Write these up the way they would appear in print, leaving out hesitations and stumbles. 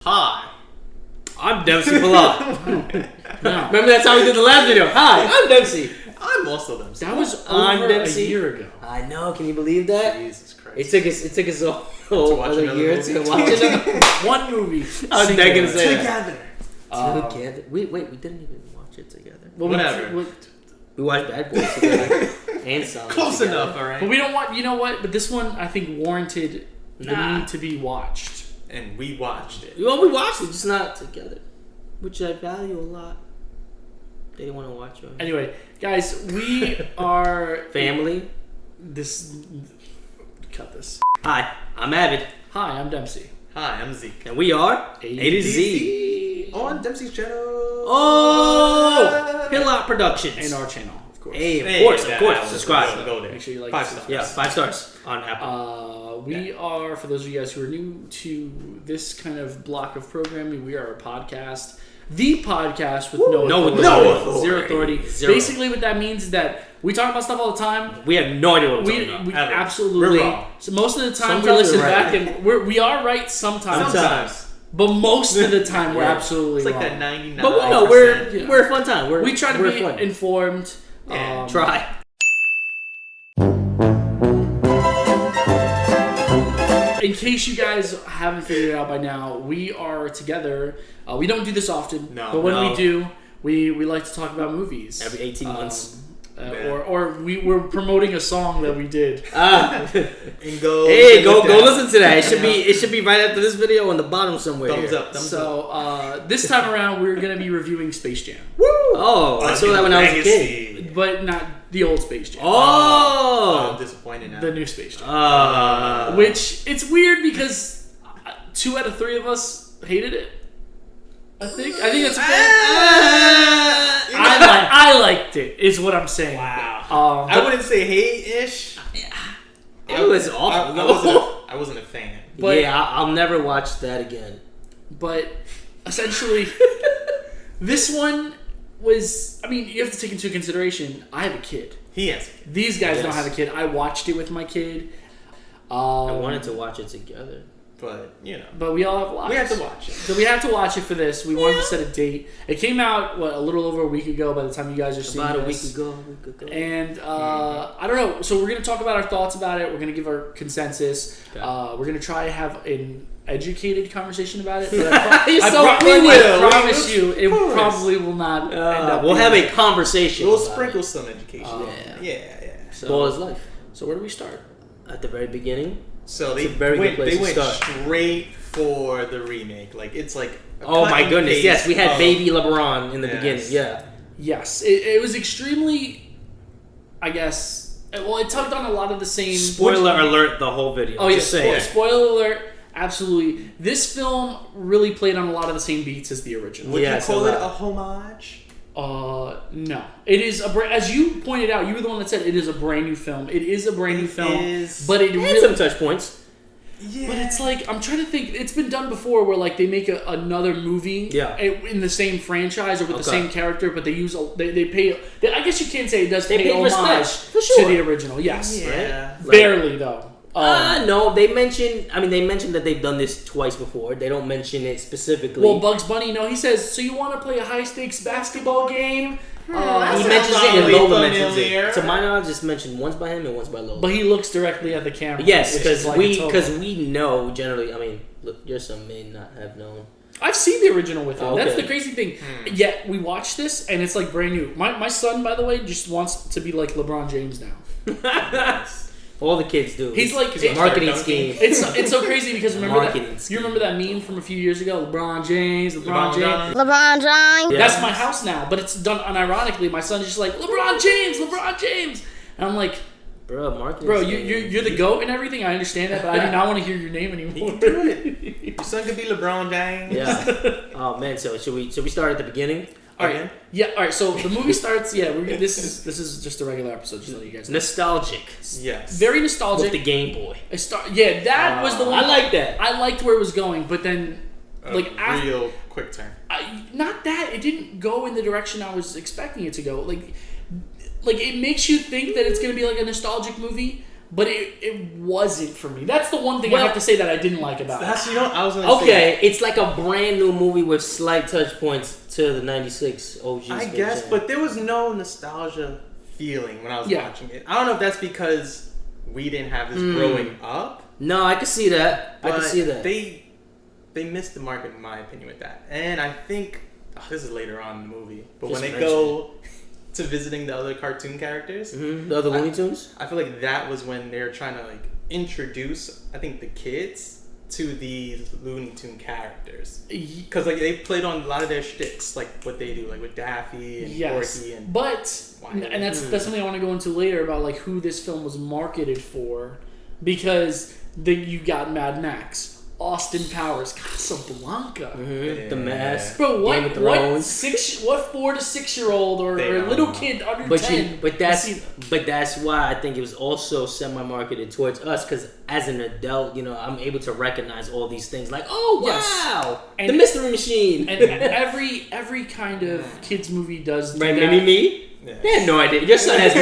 Hi, I'm Dempsey Pilar. Remember that's how we did the last video. Hi, I'm Dempsey. I'm also Dempsey. That was over a year ago. I know. Can you believe that? Jesus Christ. It took us a year to watch another one movie. I was not gonna say together. Together. We didn't even watch it together. Well, Whatever. We watched Bad Boys together and Solid Close together. enough, all right. But we don't want. You know what? But this one, I think, warranted the need to be watched. And we watched it. Well, we watched it, just not together, which I value a lot. They didn't want to watch it. Anyway, guys, we are Family. Cut this. Hi, I'm Avid, Hi, I'm Dempsey. Hi, I'm Zeke. and we are A to Z. On Dempsey's channel. Oh, Hillot Productions. And our channel, of course. Hey, of course. Subscribe. Go there. Make sure you like 5 it. stars. Yeah, 5 stars on Apple. We are, for those of you guys who are new to this kind of block of programming, we are a podcast. The podcast with no authority. Zero authority. Zero. Basically, what that means is that we talk about stuff all the time. We have no idea what we're talking about. We Ever. absolutely. We're wrong. So most of the time Sometimes we listen we're back right. and we are right sometimes. Sometimes. But most of the time we're Yeah. absolutely It's like wrong. that 99%. But we know we're a fun time. We try to we're be fun. informed. Yeah. Try. In case you guys haven't figured it out by now, we are together. We don't do this often, No, but when no. we do, we like to talk about movies. Every 18 months. Yeah. Or we're promoting a song that we did. And go. Hey, go listen to that. It should be right after this video on the bottom somewhere. Thumbs here. up. Thumbs up. So this time around, we're going to be reviewing Space Jam. Oh, I saw that when I was a kid. Legacy. But not the old Space Jam. I'm Oh. disappointed now. The new Space Jam. Which, it's weird because 2 out of 3 of us hated it. I think that's a fair. I liked it, is what I'm saying. Wow. I wouldn't say hate-ish. It was awful. I wasn't a fan. But- yeah, I'll never watch that again. But essentially, this one was. I mean, you have to take into consideration. I have a kid. He has. These guys Yes. don't have a kid. I watched it with my kid. I wanted to watch it together. But, you know. But we all have lives. We have to watch it. So we have to watch it for this. We wanted to set a date. It came out a little over a week ago. By the time you guys are seeing About a this. week ago. And I don't know. So we're gonna talk about our thoughts about it. We're gonna give our consensus. Okay. We're gonna try to have an educated conversation about it. But I promise you, it probably will not. End up We'll being have a conversation. We'll about sprinkle it. some education. Yeah. Yeah. Ball is life. So where do we start? At the very beginning. So It's they a very good went, place they to went start. straight for the remake. Like, it's like a Oh cut my and goodness! paste Yes, we had of- baby LeBron in the Yes. beginning. Yeah. Yes, it was extremely. I guess. Well, it tugged on a lot of the same. Spoiler alert! The whole video. Oh yeah, Just say it. spoiler alert. Absolutely. This film really played on a lot of the same beats as the original. Would Yes, you call a it lot. a homage? No. It is as you pointed out, you were the one that said it is a brand new film. It is a brand new film, is. but it And really. some touch points. Yeah. But it's like I'm trying to think. It's been done before, where like they make another movie, Yeah. in the same franchise or with the Okay. same character, but they use they pay. I guess you can say it does They pay paid homage respect, for sure. to the original. Yes, Yeah. Right. barely though. No, they mentioned that they've done this twice before. They don't mention it specifically. Well, Bugs Bunny, he says, so you want to play a high-stakes basketball game? he That mentions sounds it and oddly Lola mentions familiar. it. To my knowledge, it's mentioned once by him and once by Lola. But he looks directly at the camera. Yes, which is because like we know generally. I mean, look, your son may not have known. I've seen the original with him. Oh, okay. That's the crazy thing. Yet we watch this and it's like brand new. My son, by the way, just wants to be like LeBron James now. All the kids do. He's like it's a marketing scheme. It's so crazy because remember Marketing that, scheme. you remember that meme from a few years ago? LeBron James. LeBron James. LeBron James. Yeah. That's my house now, but it's done unironically. My son's just like LeBron James, and I'm like, Bro, marketing. bro, scheme. you're the GOAT and everything. I understand that, but I do not want to hear your name You anymore. can do it. Your son could be LeBron James. Yeah. Oh man, so should we start at the beginning? All right. Yeah. All right. So the movie starts. Yeah. This is just a regular episode. Just to let you guys know. Nostalgic. Yes. Very With nostalgic. the Game Boy. Yeah. That was the one. I like that. I liked where it was going, but then like after, real quick turn. not that it didn't go in the direction I was expecting it to go. Like it makes you think that it's gonna be like a nostalgic movie, but it wasn't for me. That's the one thing I have to say that I didn't like about it. I was gonna say. Okay, it's like a brand new movie with slight touch points to the '96 OG. I guess, but there was no nostalgia feeling when I was watching it. I don't know if that's because we didn't have this growing up. No, I can see that. I can see that. They missed the mark in my opinion with that, and I think this is later on in the movie. But Just when they go to visiting the other cartoon characters, the other Looney Tunes, I feel like that was when they're trying to like introduce, I think, the kids to these Looney Tune characters, because like they played on a lot of their shticks, like what they do, like with Daffy and Porky and. And that's something I want to go into later about like who this film was marketed for, because you got Mad Max, Austin Powers, Casablanca, The Mask, bro. Game of Thrones. What 4 to 6 year old or little kid under 10? But that's why I think it was also semi-marketed towards us, because as an adult, you know, I'm able to recognize all these things. Like, oh wow, the Mystery Machine, and every kind of kids movie does do right? that. Maybe me. Yeah. They had no idea. Your son has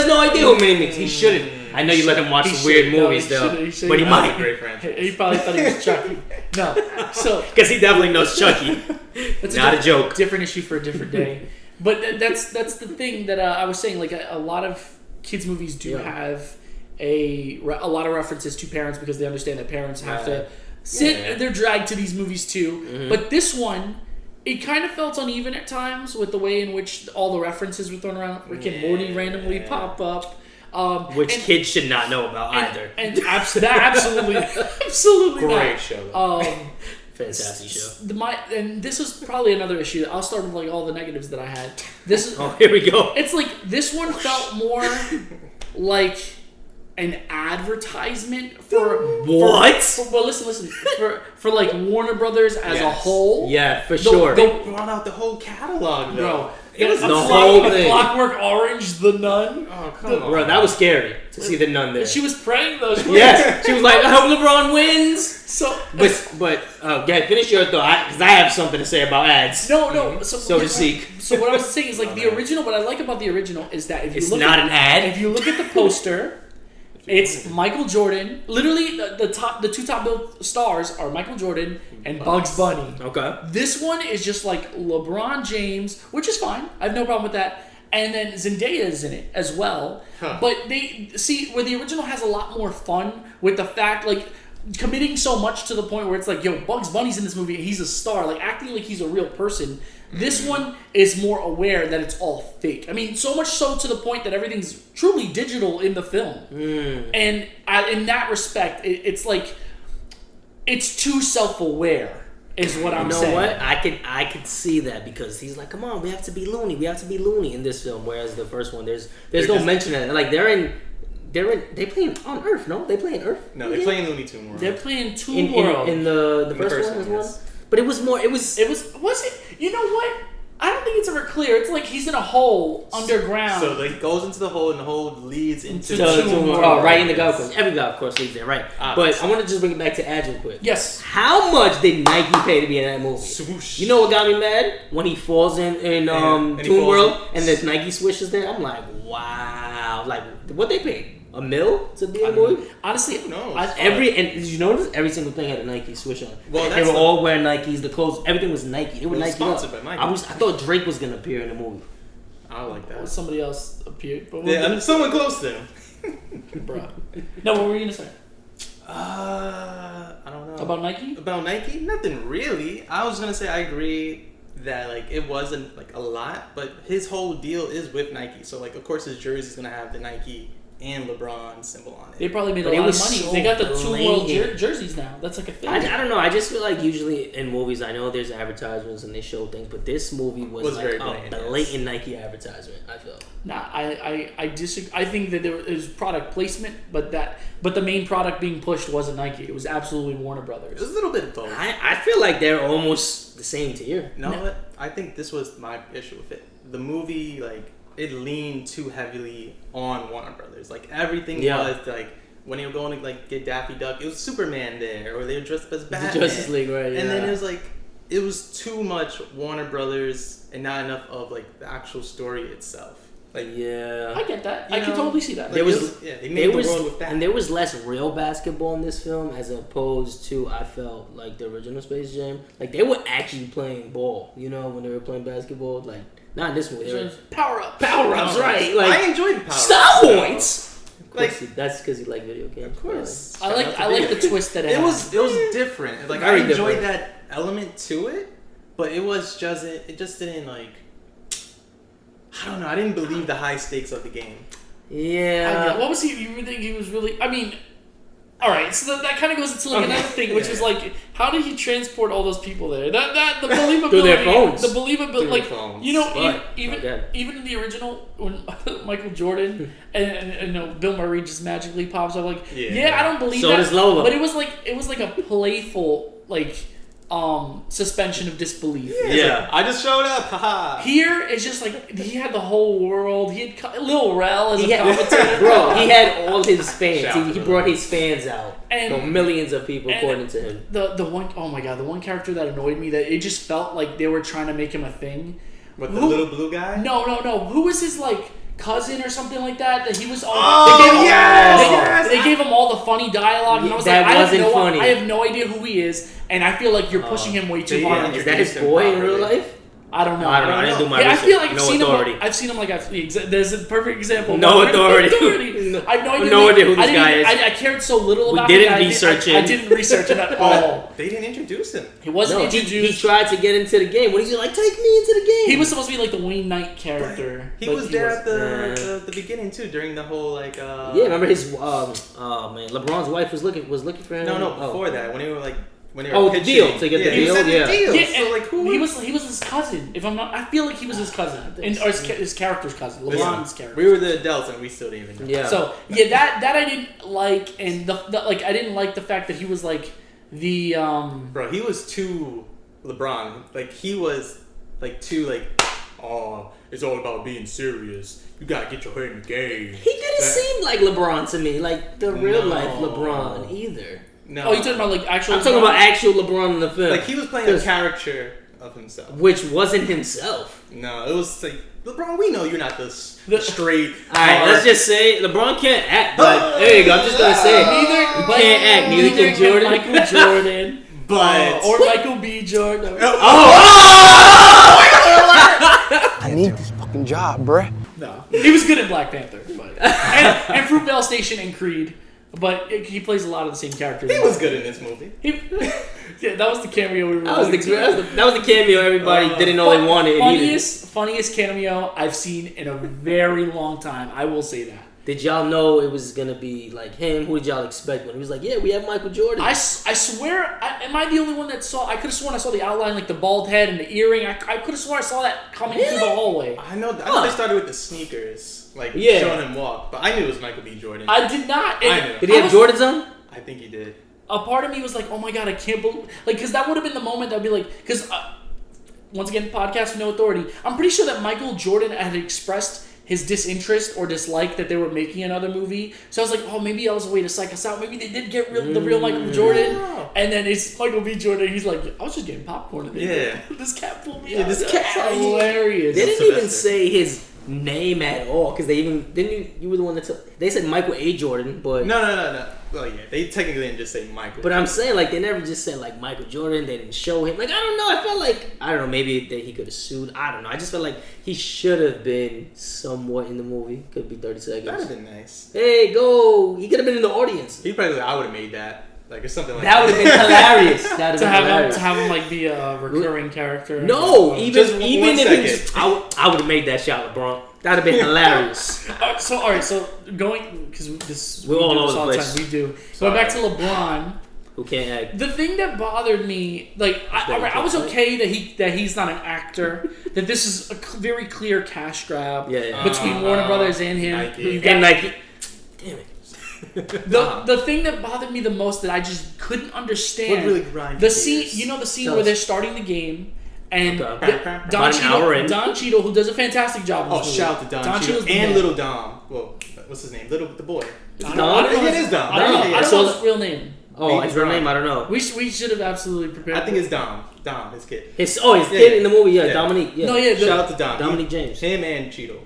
no idea who Mini Mix. He shouldn't. I know you let him watch some weird movies though, but he might. Great franchise. He probably thought he was Chucky. No, so because he definitely knows Chucky. It's not a joke. Different issue for a different day. But that's the thing that I was saying. Like a lot of kids movies do have a lot of references to parents, because they understand that parents have to sit. They're dragged to these movies too. But this one, it kind of felt uneven at times with the way in which all the references were thrown around. Rick and Morty randomly pop up. Which kids should not know about either. And absolutely great not. show. Fantastic show. And this is probably another issue. I'll start with like all the negatives that I had. This is here we go. It's like this one felt more like an advertisement for what? Well, listen. For like Warner Brothers as a whole. Yeah, for sure. They brought out the whole catalog, though. Bro, it was the whole thing. Clockwork Orange, The Nun. Oh, come on. Bro, that was scary to see the nun there. She was praying though. Yes, she was like, I hope LeBron wins. So, but finish your thought, because I have something to say about ads. No. So to speak. So what I was saying is like the original. What I like about the original is that if you it's look not at, an ad. If you look at the poster. It's Michael Jordan. Literally, the two top billed stars are Michael Jordan and Bugs Bunny. Okay. This one is just like LeBron James, which is fine. I have no problem with that. And then Zendaya is in it as well. Huh. But they see where the original has a lot more fun with the fact like committing so much to the point where it's like, yo, Bugs Bunny's in this movie. He's a star, like acting like he's a real person. This one is more aware that it's all fake. I mean, so much so to the point that everything's truly digital in the film. And in that respect, it's like it's too self-aware, is what I'm saying. You know what? I could see that, because he's like, come on, we have to be Looney in this film. Whereas the first one, there's no mention of it. Like they play on Earth, no? They play in Earth. No, they play in Looney Tune World. They're playing Toon World in the first one as well. But it was more. Was it? You know what? I don't think it's ever clear. It's like he's in a hole underground. So like goes into the hole, and the hole leads into Toon World. Oh, right in the golf course. Every golf course leads there, right? But I want to just bring it back to ads real quick. Yes. How much did Nike pay to be in that movie? Swoosh. You know what got me mad? When he falls in Toon World and there's Nike swishes there. I'm like, wow. Like, what they paid? $1 million to be in the movie? Honestly, no. And did you notice every single thing had a Nike swish on? Well, they were all wearing Nikes. The clothes, everything was Nike. They were Nike. Sponsored by Nike. I thought Drake was gonna appear in the movie. I like that. Well, somebody else appeared, but someone close to him. Bro. No, what were you gonna say? I don't know. About Nike? About Nike? Nothing really. I was gonna say I agree that like it wasn't like a lot, but his whole deal is with Nike. So like of course his jersey's gonna have the Nike and LeBron symbol on it. They probably made a lot of money. So they got the Toon World jerseys now. That's like a thing. I don't know. I just feel like usually in movies, I know there's advertisements and they show things, but this movie was like a blatant Nike advertisement. I feel. Nah, I disagree. I think that there was product placement, but the main product being pushed wasn't Nike. It was absolutely Warner Brothers. It was a little bit both. I feel like they're almost the same tier. No, what? I think this was my issue with it. The movie, like, it leaned too heavily on Warner Brothers. Like everything was like when they were going to like get Daffy Duck, it was Superman there, or they were dressed up as Batman. The Justice League, right? And then it was like it was too much Warner Brothers and not enough of like the actual story itself. Like, yeah, I get that. I can totally see that. Like, they made the world with that. And there was less real basketball in this film as opposed to, I felt, like the original Space Jam. Like they were actually playing ball, you know, when they were playing basketball. Like not in this movie. Power ups, right? Like I enjoyed the power ups. Star Points. Like that's because you like video games. Of course, I like the twist that it had. was different. Like I enjoyed that element to it, but it just didn't like. I don't know. I didn't believe the high stakes of the game. Yeah. What was he? You think he was really? I mean, all right. So that kind of goes into like another thing, which is like, how did he transport all those people there? That the believability, through their phones. The believability, like phones. you know, But, even in the original when Michael Jordan and Bill Murray just magically pops up, like I don't believe so that. does Lola. But it was like a playful like. Suspension of disbelief. Yeah. I just showed up. Haha. Here it's just like he had the whole world. He had Lil Rel as a commentator. Bro, he had all his fans. He brought his fans out. And millions of people according to him. The one, oh my god, the one character that annoyed me, that it just felt like they were trying to make him a thing. What, the little blue guy? No. Who was his like cousin or something like that? That he was all. They gave him all the funny dialogue. And I was that like, wasn't funny. I have no idea who he is, and I feel like you're pushing him way too hard. Is that his boy in real life? I don't know. I didn't do my research. I feel like I've seen him like there's a perfect example. No authority. I have no idea who this guy is. I cared so little about him. We didn't research him. I didn't research him at all. They didn't introduce him. He wasn't introduced. He tried to get into the game. When he's like, take me into the game. He was supposed to be like the Wayne Knight character. He was there at the beginning too, during the whole like. Yeah, remember his LeBron's wife was looking for him. No, before that, when they were like. When they were the deal to get the deal. So like, he was his cousin. If I'm not, I feel like he was his cousin, or his character's cousin, LeBron's character. We were the adults and we still didn't even know. Yeah. So that I didn't like, and the like I didn't like the fact that he was like the Bro, he was too LeBron. Like he was like too like, oh, it's all about being serious. You gotta get your head in the game. He didn't seem like LeBron to me, like the real life LeBron either. No. Oh, you talking about like actual? I'm talking about actual LeBron in the film. Like he was playing a character of himself, which wasn't himself. No, it was like LeBron. We know you're not the straight. All right, let's just say LeBron can't act. But there you go. I'm just gonna say neither can't act. Neither can Jordan. Michael Jordan, but or Michael B. Jordan. I need this fucking job, bruh. No, he was good at Black Panther, but and Fruitvale Station and Creed. But he plays a lot of the same characters. He was good in this movie. Yeah, that was the cameo we were that was the cameo everybody didn't know they wanted. Funniest cameo I've seen in a very long time. I will say that. Did y'all know it was gonna be like him? Who did y'all expect when he was like, "Yeah, we have Michael Jordan"? I swear, am I the only one that saw? I could have sworn I saw the outline, like the bald head and the earring. I could have sworn I saw that coming through the hallway. I know they started with the sneakers, like showing him walk, but I knew it was Michael B. Jordan. I did not. I knew. Did he have Jordans on? I think he did. A part of me was like, "Oh my god, I can't believe!" Like, because that would have been the moment that'd be like, because once again, podcast with no authority. I'm pretty sure that Michael Jordan had expressed his disinterest or dislike that they were making another movie. So I was like, oh, maybe that was a way to psych us out. Maybe they did get the real Michael Jordan. Yeah. And then it's Michael B. Jordan. He's like, I was just getting popcorn. And this cat pulled me out. This cat. Hilarious. They didn't even say his name at all because they even didn't. You were the one that they said Michael A. Jordan, but no. Well, yeah, they technically didn't just say Michael. But I'm saying like they never just said like Michael Jordan. They didn't show him. Like I don't know. I felt like I don't know. Maybe that he could have sued. I don't know. I just felt like he should have been somewhat in the movie. Could be 30 seconds. That'd have been nice. Hey, go! He could have been in the audience. He probably. I would have made that. Like or something like that. That would have been hilarious. To have him like be a recurring character. No, even if he just, I would have made that shot, LeBron. That'd have been hilarious. So going because we're all over the place. We do. Going back to LeBron, who can't act. The thing that bothered me, like I was okay that he's not an actor. That this is a very clear cash grab between Warner Brothers and him. And Nike. Damn it. The thing that bothered me the most that I just couldn't understand. What really grinded the scene? You know the scene where they're starting the game. And Don Cheadle, who does a fantastic job. Oh, shout out to Don Cheadle and Little Dom. Well, what's his name? The boy. Is it Dom? It is Dom. I don't know his real name. Oh, his real name? I don't know. We should have absolutely prepared. I think it's Dom. Dom, his kid. His kid in the movie, Dominique. Yeah. No, yeah. Shout out to Dom. Dominique James. Him and Cheadle.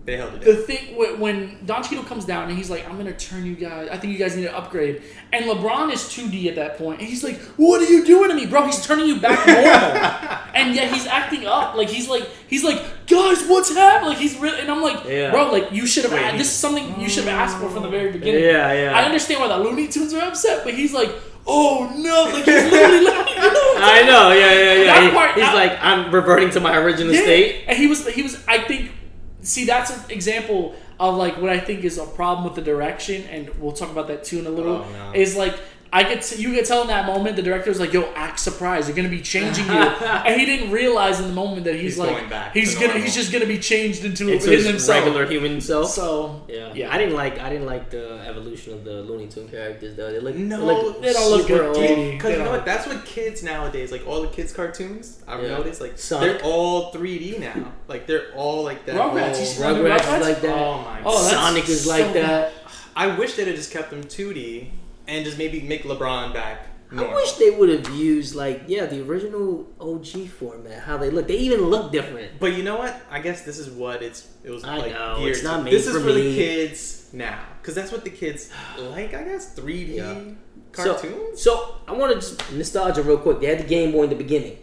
They held it The down. thing when Don Cheadle comes down and he's like, "I'm gonna turn you guys. I think you guys need to upgrade." And LeBron is 2D at that point, and he's like, "What are you doing to me, bro? He's turning you back normal." And yet he's acting up like he's like, "Guys, what's happening?" Like he's really, and I'm like, "Bro, like you should have. This is something you should have asked for from the very beginning." Yeah. I understand why the Looney Tunes are upset, but he's like, "Oh no!" Like he's literally like, I know. Yeah. That part, he's like, I'm reverting to my original state. And he was. I think. See, that's an example of like what I think is a problem with the direction, and we'll talk about that too in a little. Oh, no. Is like you could tell in that moment the director was like, "Yo, act surprised. You're gonna be changing you," and he didn't realize in the moment that he's like, going back he's to normal. He's just gonna be changed into His himself, regular human self. So yeah. I didn't like the evolution of the Looney Tune characters though. They they don't look super good. Because you know what? That's what kids nowadays, like all the kids' cartoons, I've noticed, like Sonic. they're all 3D now. Like they're all like that. Rugrats. You see Rugrats Rugrats? is like that. Oh my Oh, that's Sonic is so like that. I wish they'd have just kept them 2D and just maybe make LeBron back normal. I wish they would have used the original OG format. How they look. They even look different. But you know what? I guess this is what it was I like. know, geared it's not to. made This is for for the me. kids now, because that's what the kids like. I guess 3D cartoons. So I want to just nostalgia real quick. They had the Game Boy in the beginning.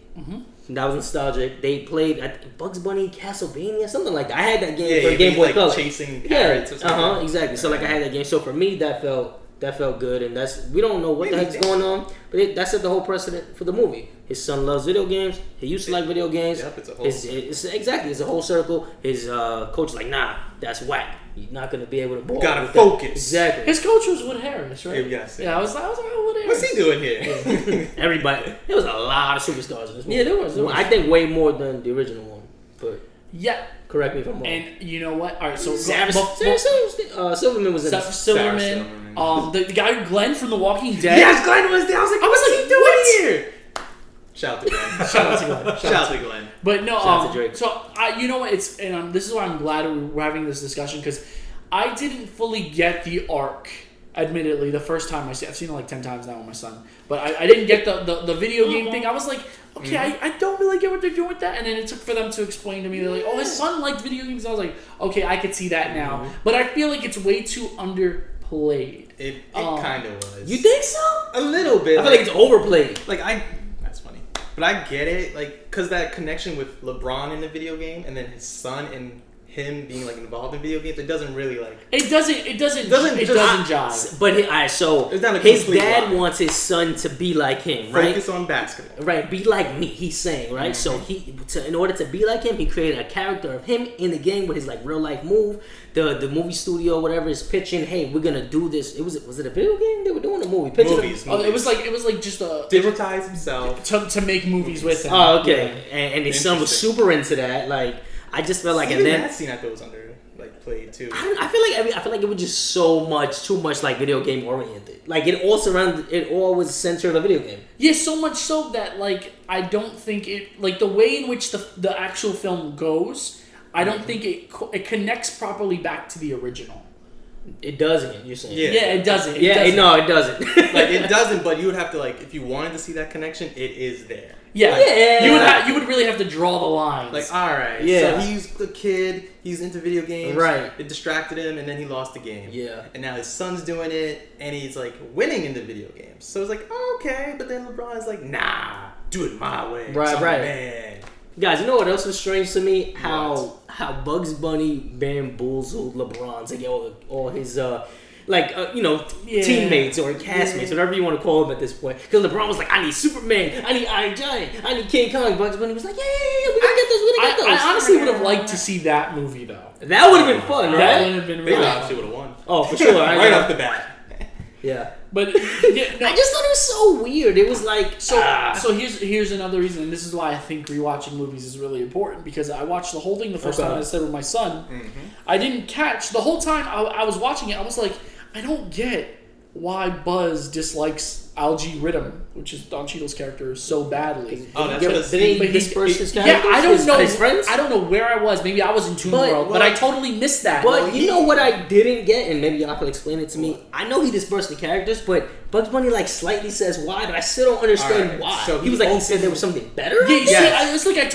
That was nostalgic. They played Bugs Bunny, Castlevania, something like that. I had that game for Game Boy Color. Chasing parrots or something. Exactly. So I had that game. So for me, that felt good, and we don't know what the heck's going on, but that set the whole precedent for the movie. His son loves video games. He used to like video games. Yep, it's a whole it's a whole circle. His coach is like, nah, that's whack. You're not gonna be able to ball. You gotta with focus. That. Exactly. his coach was Wood Harris, right? Yes. Yeah, I was like, oh, Wood Harris. What's he doing here? Everybody. There was a lot of superstars in this movie. Yeah, there was. I think way more than the original one. But yeah. correct me if I'm wrong. And you know what? All right, so Silverman was in it. Silverman, the guy Glenn from The Walking Dead. Yes, Glenn was there. I was like, what's he doing what? here? Shout out to Glenn. Shout out to Glenn. Shout out to Glenn. But no, Shout out to Drake. so you know what? It's this is why I'm glad we're having this discussion, because I didn't fully get the arc. Admittedly, the first time I've seen it like 10 times now with my son, but I didn't get the video game thing. I was like, okay, I don't really get what they're doing with that. And then it took for them to explain to me. They're like, oh, his son liked video games. And I was like, okay, I could see that now. But I feel like it's way too underplayed. It kind of was. You think so? A little bit. I feel like it's overplayed. That's funny. But I get it, like, because that connection with LeBron in the video game and then his son and him being like involved in video games, it doesn't really like. It doesn't jive. But so It's not a his complete dad lie. wants his son to be like him, right? Focus on basketball. Right, be like me. He's saying, right. So in order to be like him, he created a character of him in the game with his like real life move. The movie studio, whatever, is pitching. Hey, we're gonna do this. Was it a video game? They were doing a movie. Movies. It was like just a Digitize himself to make movies with him. Oh, okay. Yeah. And his son was super into that. Like, I just felt like, even and then that scene I thought was under like played too. I feel like it was just too much like video game oriented. Like it all was centered on a video game. Yeah, so much so that like I don't think it like the way in which the actual film goes. I don't think it connects properly back to the original. It doesn't. You're saying? Yeah, it doesn't. No, it doesn't. Like it doesn't, but you would have to like if you wanted to see that connection, it is there. Yeah. You would really have to draw the lines. Like, all right, yeah. So he's the kid, he's into video games, right? It distracted him, and then he lost the game. Yeah. And now his son's doing it, and he's like winning in the video games. So it's like, oh, okay, but then LeBron's like, nah, do it my way. Right. Man. Guys, you know what else was strange to me? How Bugs Bunny bamboozled LeBron to get all his teammates or castmates, whatever you want to call them at this point. Because LeBron was like, I need Superman, I need Iron Giant, I need King Kong. Bugs Bunny was like, yeah, we're gonna get those. I honestly would have liked to see that movie though. That would have been fun, right? That would have been They really obviously fun. would have won. Oh, for sure. Right off the bat. Yeah. But I just thought it was so weird. It was like so here's another reason, and this is why I think rewatching movies is really important, because I watched the whole thing the first time I said with my son. Mm-hmm. I didn't catch the whole time I was watching it. I was like, I don't get why Buzz dislikes Algae Rhythm, which is Don Cheadle's character, so badly. Oh, that's Yeah, what but did he disperse his characters? Yeah, I don't know. His friends? I don't know where I was. Maybe I was in Toon World, but I totally missed that. But you know what I didn't get, and maybe y'all can explain it to me. I know he dispersed the characters, but Bugs Bunny like slightly says why, but I still don't understand why. So he was like, he said there was something better. Yeah, you see, Yes. it's like I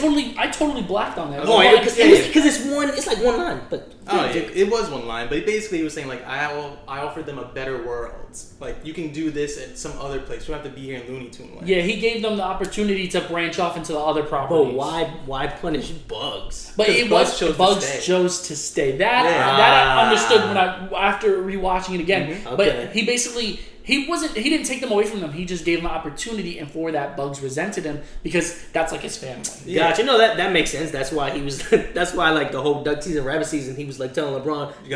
totally blacked on that. Because it's like one line, but it was one line, but basically he was saying like I offered them a better world. Like you can do this at some other place. You don't have to be here in Looney Tunes Land. Yeah, he gave them the opportunity to branch off into the other properties. But why punish Bugs? But it was Bugs chose to stay. That I understood when after rewatching it again. Mm-hmm. But he basically he didn't take them away from them. He just gave them an opportunity, and for that, Bugs resented him because that's like his family. Yeah. Gotcha. No, that makes sense. That's why he was. That's why like the whole duck season, rabbit season, he was like telling LeBron, "We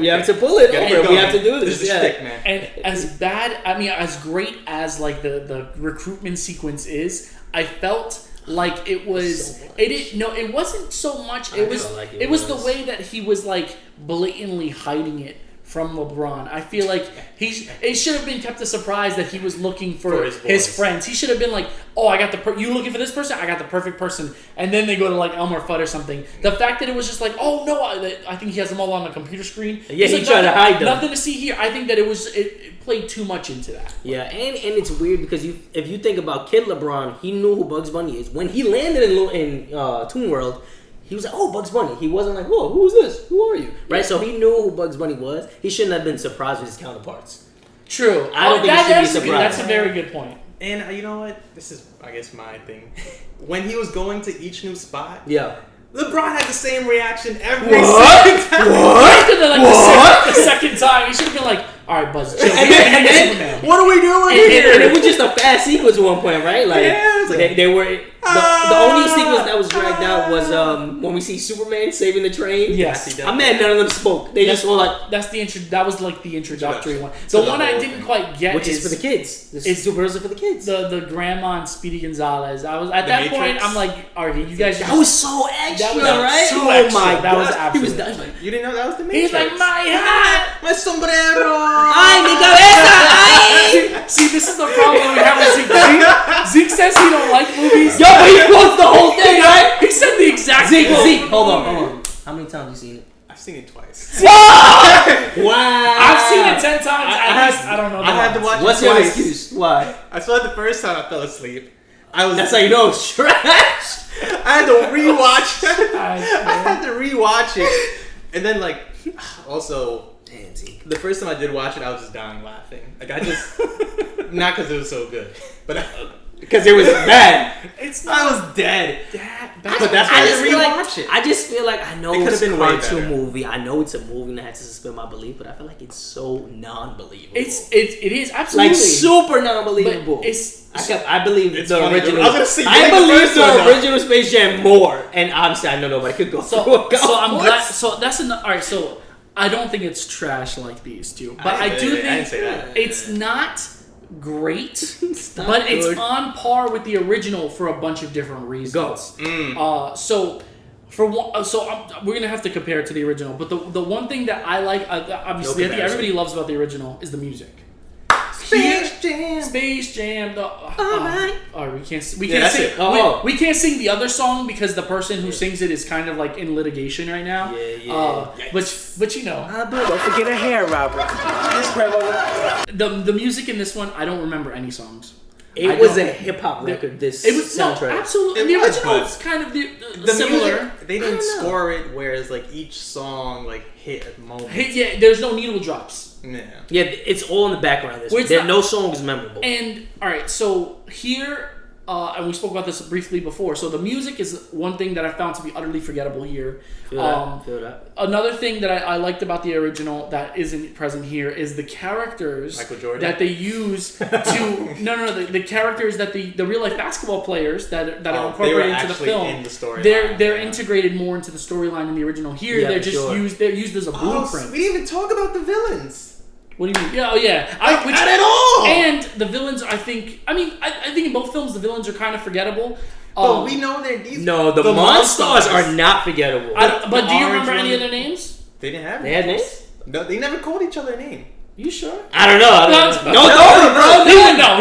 have to pull it over. We have to do this." This is stick, man. And as great as like the recruitment sequence is, I felt like it was. So it wasn't so much. It was the way that he was like blatantly hiding it from LeBron. I feel like it should have been kept a surprise that he was looking for his friends. He should have been like, "Oh, I got you looking for this person? I got the perfect person." And then they go to like Elmer Fudd or something. The fact that it was just like, "Oh no, I think he has them all on the computer screen." Yeah, he like, tried to hide them. Nothing to see here. I think that it played too much into that. Yeah, and it's weird because if you think about Kid LeBron, he knew who Bugs Bunny is when he landed in Toon World. He was like, "Oh, Bugs Bunny." He wasn't like, "Whoa, who's this? Who are you?" Right? Yeah. So he knew who Bugs Bunny was. He shouldn't have been surprised with his counterparts. True. I don't think he should be surprised. That's a very good point. And you know what? This is, I guess, my thing. When he was going to each new spot, yeah, LeBron had the same reaction every single time. What? The second time, he should have been like, "All right, Buzz, chill. What are we doing here?" And it was just a fast sequence at one point, right? Like, they were. The only sequence that was dragged out was when we see Superman saving the train. Yes, I'm mad none of them spoke. They just were like, that was like the introductory one. The one I didn't quite get, which is for the kids. It's Superheroes are for the kids. The grandma and Speedy Gonzalez. I was at that point. I'm like, all right, you guys. That was so extra, that was right? So extra. My God, that was absolutely. He was like, you didn't know that was the Matrix. He's like, my hat, my sombrero. Ay, mi cabeza. See, this is the problem we have with Zeke. Zeke says he don't like movies. Yo, but he quotes the whole thing, right? He said the exact Zeke, hold on. How many times have you seen it? I've seen it twice. Wow. I've seen it 10 times. I don't know. I had to watch What's it your twice. excuse? Why? I saw it the first time. I fell asleep. That's how you know it's trash. I had to rewatch it. I had to rewatch it, and then like also. The first time I did watch it, I was just dying laughing. Like I just, not because it was so good, but because it was bad. I was dead. But that's why I just rewatch it. I just feel like I know it's a cartoon movie. I know it's a movie and I had to suspend my belief, but I feel like it's so non-believable. It is absolutely like super non-believable. But I believe it's the funny, original. I believe the original Space Jam more, and obviously I know nobody could go through it. So I'm glad. So that's all right. So. I don't think it's trash like these two, but I do think it's not great, but it's on par with the original for a bunch of different reasons. We're gonna have to compare it to the original, but the one thing that I like, obviously, I think everybody loves about the original is the music. Space Jam. We can't sing. We can't sing the other song because the person who sings it is kind of like in litigation right now. But you know. Don't forget a hair robber. The music in this one, I don't remember any songs. It was a hip hop record. Soundtrack. No, absolutely. The original is kind of the similar. Music, they didn't score it, whereas like each song like hit at the moment. Yeah, there's no needle drops. Yeah, it's all in the background. No song is memorable. And all right, so here, and we spoke about this briefly before. So the music is one thing that I found to be utterly forgettable here. Feel that. Another thing that I liked about the original that isn't present here is the characters that they use to the characters that the real life basketball players that are incorporated into the film. In the story they're integrated more into the storyline in the original. Here they're just used as a blueprint. We didn't even talk about the villains. What do you mean? Yeah, not at all. And the villains, I think in both films the villains are kind of forgettable. But we know they're these. No, the monsters are not forgettable. But do you remember any of their names? They didn't have. They had names. No, they never called each other a name. You sure? I don't know.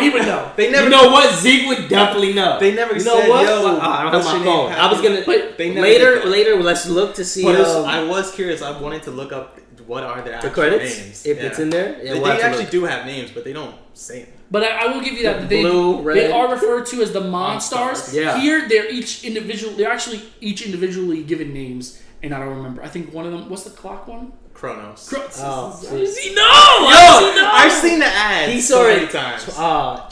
He would know. They never. You know what? Zeke would definitely know. They never You know said, what? yo, I don't have my phone. I was gonna. But they never Later, let's look to see. I was curious. I wanted to look up what are their actual credits names. if it's in there. Yeah, they actually do have names, but they don't say them. But I will give you that They are referred to as the Monstars. Yeah. Here they're each individual. They're actually each individually given names, and I don't remember. I think one of them. What's the clock one? Kronos. Oh, How does he know? I've seen the ads. He saw many it times.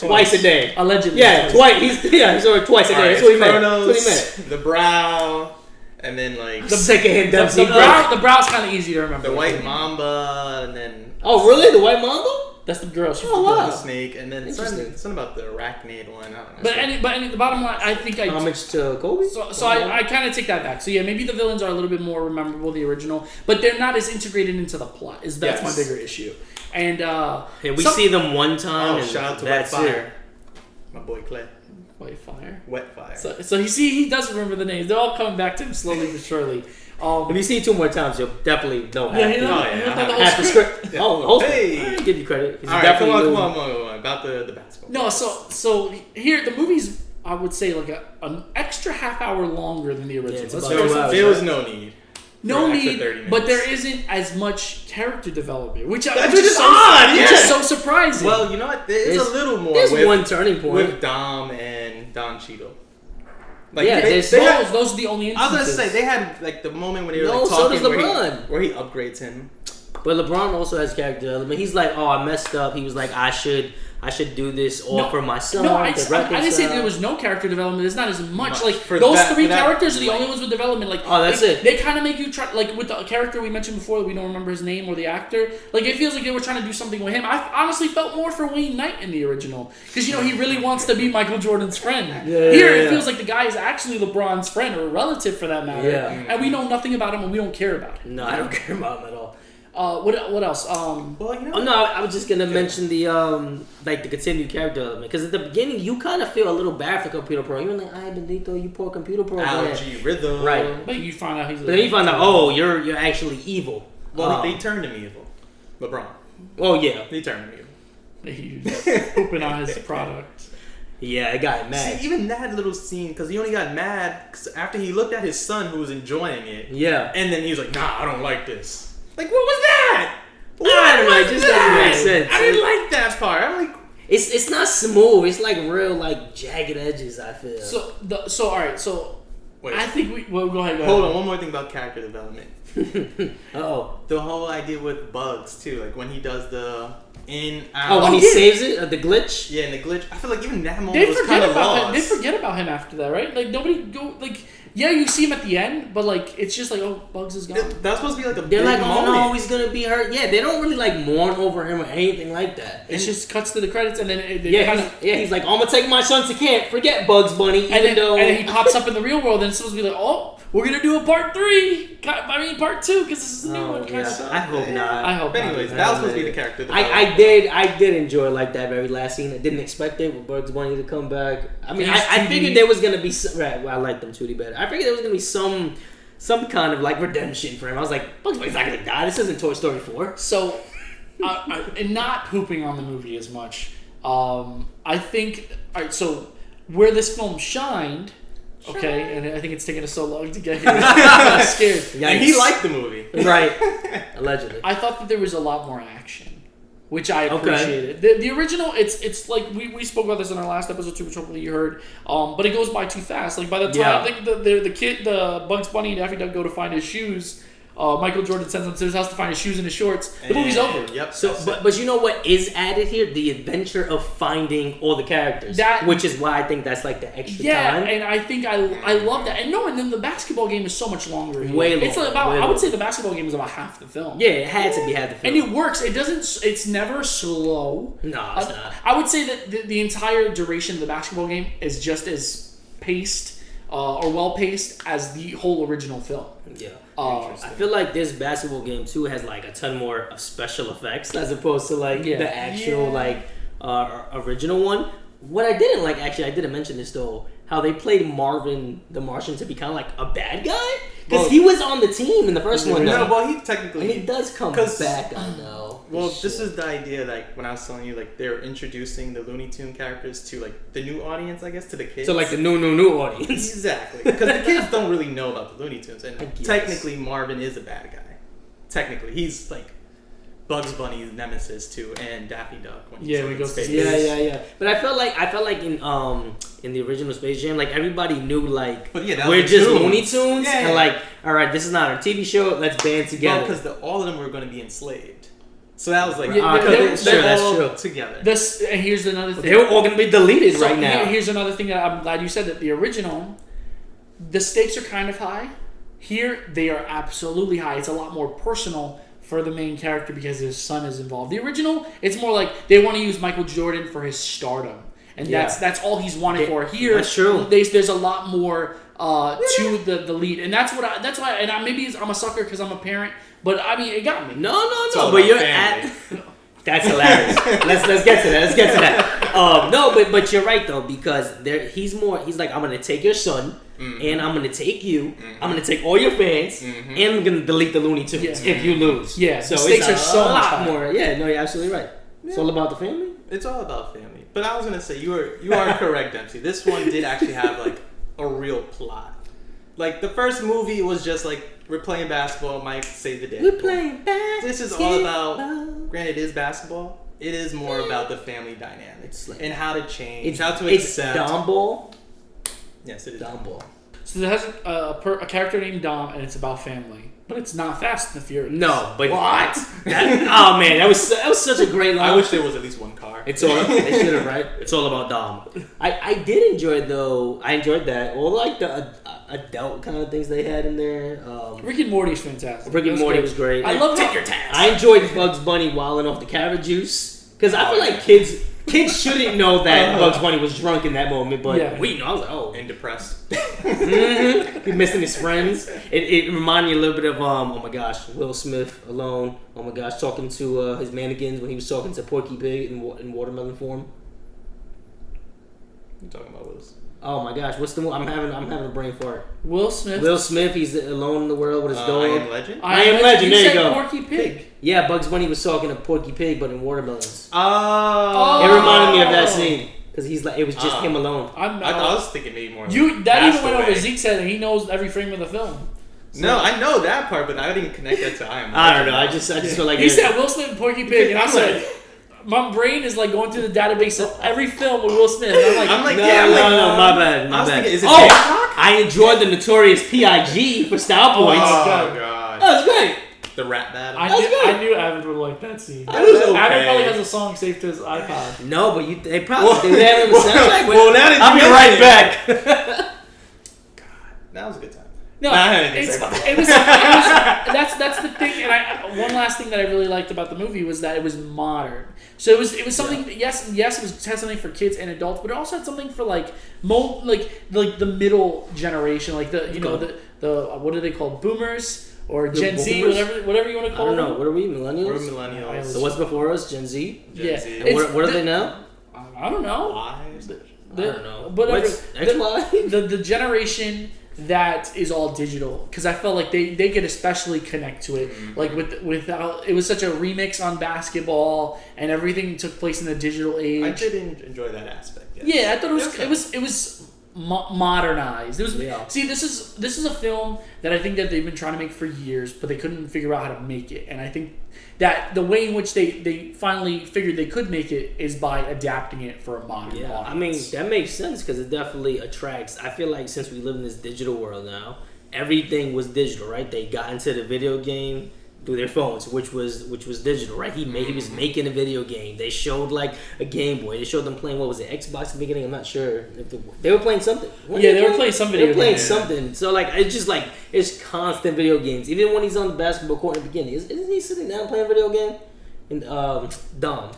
Twice a day. Allegedly. Yeah, twice. He saw it twice a day. That's what he meant. Kronos, That's what he meant. the brow, and then like The second hand Dempsey. The brow's kind of easy to remember. the white mamba, and then Oh, really? The white mamba? That's the girl. She's Oh, the girl. wow. the snake, and then something about the arachnid one. I don't know. But the bottom line, I think Homage to Kobe? So I kind of take that back. So yeah, maybe the villains are a little bit more memorable, the original, but they're not as integrated into the plot. That's my bigger issue. And we see them one time. Oh, and shout out to that's Wet Fire, my boy Clay. Wait, Fire. Wet Fire. So you see, he does remember the names. They're all coming back to him slowly but surely. If you see it 2 more times, you'll definitely know half Yeah, half the script. Yeah. Oh, Hey! I give you credit. All right, come on. About the basketball. No, so here the movie's, I would say, like an extra half hour longer than the original. it's Let's about face 2 it. hours. There was no need. No for an extra need, 30 minutes. but there isn't as much character development, which is so surprising. Well, you know what? There's a little more. There's with, one turning point. with Dom and Don Cheadle. Like, Yeah, they there's had, those are the only I was instances. gonna say they had like the moment when they were No, like so talking does LeBron. where he upgrades him. But LeBron also has character development. He's like, oh, I messed up. He was like, I should do this all for my son. No, I didn't say there was no character development. There's not as much. Like those three characters are the only ones with development. Like, that's it. They kind of make you try. Like with the character we mentioned before, that we don't remember his name or the actor. Like it feels like they were trying to do something with him. I honestly felt more for Wayne Knight in the original because he really wants to be Michael Jordan's friend. Here it feels like the guy is actually LeBron's friend or a relative for that matter. Yeah. And we know nothing about him and we don't care about him. No, I don't care about him at all. What else? I was just gonna mention the the continued character element because at the beginning you kind of feel a little bad for computer program. You're like, "Ay, bendito, you poor computer program." Algae rhythm. Right. But you find out he's. But then you find out, oh, you're actually evil. Well, they turned him evil. LeBron. Oh yeah. They turned him evil. He's pooping on his product. Yeah, it got mad. See, even that little scene, because he only got mad 'cause after he looked at his son who was enjoying it. Yeah. And then he was like, "Nah, I don't like this." Like, what was that? I don't know. It just doesn't make sense. I didn't like that part. I'm like, it's not smooth. It's like real like jagged edges. I feel. So all right. So wait. I think we. Well, go ahead. Hold on. One more thing about character development. Uh-oh. The whole idea with Bugs too, like when he does the in out. Oh, when he saves it, the glitch. Yeah, and the glitch. I feel like even that moment They was forget kind of about lost. him. They forget about him after that, right? Like nobody go like. Yeah, you see him at the end, but like it's just like, oh, Bugs is gone. That's supposed to be like a They're big like, moment. oh no, he's gonna be hurt. Yeah, they don't really like mourn over him or anything like that. It just cuts to the credits, and then he's like, I'm gonna take my son to camp. Forget Bugs Bunny, and then he pops up in the real world, and it's supposed to be like, oh, we're gonna do a part 3. Part 2, because this is a new one. Kind of I hope not. I hope. But anyways, not. that was supposed to be the character. I did enjoy like that very last scene. I didn't expect it with Bugs Bunny to come back. I mean, I figured there was gonna be right. Well, I like them 2D better. I figured there was gonna be some kind of like redemption for him. I was like, Bugs Bunny's not gonna die. This isn't Toy Story 4. So, and not pooping on the movie as much. I think. All right. So where this film shined. Okay, and I think it's taken us so long to get here. I'm scared. And he liked the movie. Right. Allegedly. I thought that there was a lot more action, which I appreciated. The original, it's like, we spoke about this in our last episode too, which hopefully you heard, but it goes by too fast. Like, by the time the Bugs Bunny and Daffy Duck go to find his shoes, Michael Jordan sends them to his house to find his shoes and his shorts. The movie's over. Yep. So, but you know what is added here? The adventure of finding all the characters, which is why I think that's like the extra time. And I think I love that. And and then the basketball game is so much longer. Way longer. It's about. I would say the basketball game is about half the film. Yeah, it had to be half the film, and it works. It doesn't. It's never slow. No, it's not. I would say that the entire duration of the basketball game is just as paced or well paced as the whole original film. Yeah. I feel like this basketball game too has like a ton more of special effects as opposed to like the actual original one. What I didn't like, actually, I didn't mention this though, how they played Marvin the Martian to be kind of like a bad guy because he was on the team in the first one. No, well, he technically and he does come back. I know. Well, this is the idea, like, when I was telling you, like, they're introducing the Looney Tune characters to, like, the new audience, I guess, to the kids. So, like, the new audience. Exactly. Because the kids don't really know about the Looney Tunes. And technically, Marvin is a bad guy. Technically. He's, like, Bugs Bunny's nemesis, too, and Daffy Duck. When he goes to space. Yeah. But I felt like in the original Space Jam, like, everybody knew, like, we're just Looney Tunes. Yeah. And, like, all right, this is not our TV show. Let's band together. Well, because all of them were going to be enslaved. So that was like, that's true. Together. And here's another thing. They're all going to be deleted right now. Here's another thing that I'm glad you said, that the original, the stakes are kind of high. Here, they are absolutely high. It's a lot more personal for the main character because his son is involved. The original, it's more like they want to use Michael Jordan for his stardom. And that's all he's wanted for. Here, that's true. There's a lot more to the lead. And that's why, and maybe I'm a sucker because I'm a parent. But I mean, it got me. No. But you're at. That's hilarious. let's get to that. No, but you're right though, because he's like, I'm gonna take your son, and I'm gonna take you. I'm gonna take all your fans, and I'm gonna delete the Looney Tunes if you lose. Yeah, so the stakes are so much lot more. Yeah, no, you're absolutely right. It's all about the family. It's all about family. But I was gonna say you are correct, Dempsey. This one did actually have like a real plot. Like, the first movie was just like, we're playing basketball, Mike saved the day. We're playing basketball. This is all about, granted, it is basketball. It is more about the family dynamics and how to change, how to accept. It's Dom Ball. Yes, it is Dom Ball. So it has a character named Dom, and it's about family. But it's not Fast and the Furious. No, but what? Oh man, that was such a great line. I wish there was at least one car. They should have, right? It's all about Dom. I did enjoy it though. I enjoyed that. All like the adult kind of things they had in there. Rick and Morty's fantastic. Rick and Morty was great. I love Take Your Task. I enjoyed Bugs Bunny wilding off the carrot juice because I feel like kids shouldn't know that Bugs Bunny was drunk in that moment, but we know. I was like, oh, and depressed. He's missing his friends. It reminded me a little bit of oh my gosh, Will Smith Alone. Oh my gosh, talking to his mannequins when he was talking to Porky Pig in watermelon form. You're talking about Willis. Oh my gosh, what's the I'm having a brain fart. Will Smith. He's alone in the world with his dog. I Am Legend. I Am Legend. There you go. Porky Pig. Yeah, Bugs Bunny was talking to Porky Pig, but in watermelons. Oh. It reminded me of that scene because he's like, it was just him alone. I was thinking maybe more. That even went over Zeke's head, and he knows every frame of the film. So. No, I know that part, but I didn't connect that to I Am Legend. I don't know. I just feel like he said Will Smith and Porky Pig, and I said. My brain is like going through the database of every film with Will Smith. And I'm like, no, my bad. Thinking, is it I enjoyed the notorious P.I.G. for style points. Oh, God. That was great. The rap battle. I knew Avid would like that scene. Avid probably has a song saved to his iPod. No, but they probably they have it on the soundtrack. Well, now that I'll be right back. God, that was a good time. No, it was. That's the thing. And one last thing that I really liked about the movie was that it was modern. So it was something. Yeah. Yes, it had something for kids and adults, but it also had something for like the middle generation, like the what are they called, boomers or Gen Z, whatever you want to call them. I don't know. What are we, millennials? We're millennials. So what's before us? Gen Z. Gen Z. What are they now? I don't know. I don't know. Whatever. XY? The generation that is all digital, because I felt like they could especially connect to it, like without it was such a remix on basketball and everything took place in the digital age. I did enjoy that aspect. Yes. Yeah, I thought it was modernized. It was see this is a film that I think that they've been trying to make for years, but they couldn't figure out how to make it, and I think that the way in which they finally figured they could make it is by adapting it for a modern audience. I mean, that makes sense because it definitely attracts. I feel like since we live in this digital world now, everything was digital, right? They got into the video game through their phones, which was digital, right? He was making a video game. They showed like a Game Boy. They showed them playing, what was it, Xbox at the beginning? I'm not sure if they were playing something. They were playing some video game. They were playing something. So like it's just like it's constant video games. Even when he's on the basketball court in the beginning, isn't he sitting down playing a video game? And Dom,